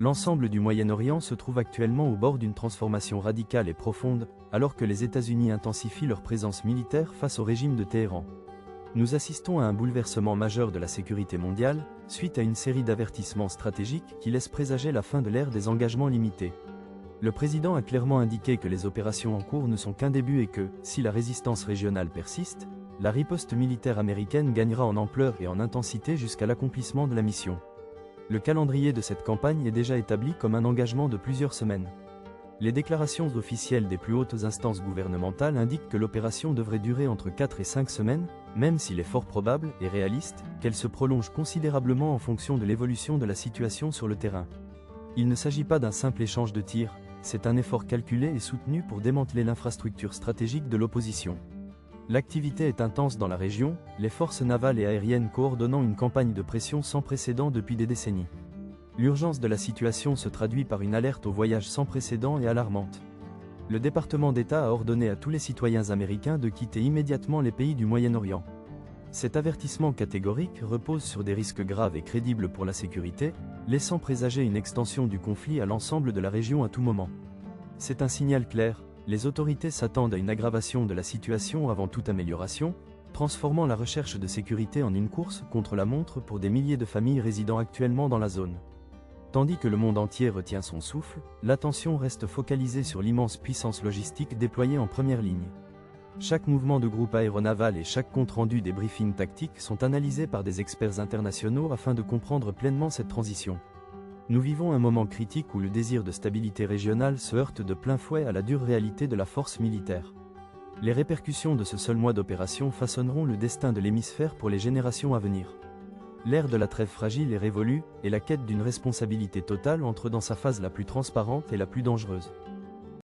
L'ensemble du Moyen-Orient se trouve actuellement au bord d'une transformation radicale et profonde, alors que les États-Unis intensifient leur présence militaire face au régime de Téhéran. Nous assistons à un bouleversement majeur de la sécurité mondiale, suite à une série d'avertissements stratégiques qui laissent présager la fin de l'ère des engagements limités. Le président a clairement indiqué que les opérations en cours ne sont qu'un début et que, si la résistance régionale persiste, la riposte militaire américaine gagnera en ampleur et en intensité jusqu'à l'accomplissement de la mission. Le calendrier de cette campagne est déjà établi comme un engagement de plusieurs semaines. Les déclarations officielles des plus hautes instances gouvernementales indiquent que l'opération devrait durer entre 4 et 5 semaines, même s'il est fort probable et réaliste qu'elle se prolonge considérablement en fonction de l'évolution de la situation sur le terrain. Il ne s'agit pas d'un simple échange de tirs, c'est un effort calculé et soutenu pour démanteler l'infrastructure stratégique de l'opposition. L'activité est intense dans la région, les forces navales et aériennes coordonnant une campagne de pression sans précédent depuis des décennies. L'urgence de la situation se traduit par une alerte au voyage sans précédent et alarmante. Le département d'État a ordonné à tous les citoyens américains de quitter immédiatement les pays du Moyen-Orient. Cet avertissement catégorique repose sur des risques graves et crédibles pour la sécurité, laissant présager une extension du conflit à l'ensemble de la région à tout moment. C'est un signal clair. Les autorités s'attendent à une aggravation de la situation avant toute amélioration, transformant la recherche de sécurité en une course contre la montre pour des milliers de familles résidant actuellement dans la zone. Tandis que le monde entier retient son souffle, l'attention reste focalisée sur l'immense puissance logistique déployée en première ligne. Chaque mouvement de groupe aéronaval et chaque compte-rendu des briefings tactiques sont analysés par des experts internationaux afin de comprendre pleinement cette transition. Nous vivons un moment critique où le désir de stabilité régionale se heurte de plein fouet à la dure réalité de la force militaire. Les répercussions de ce seul mois d'opération façonneront le destin de l'hémisphère pour les générations à venir. L'ère de la trêve fragile est révolue, et la quête d'une responsabilité totale entre dans sa phase la plus transparente et la plus dangereuse.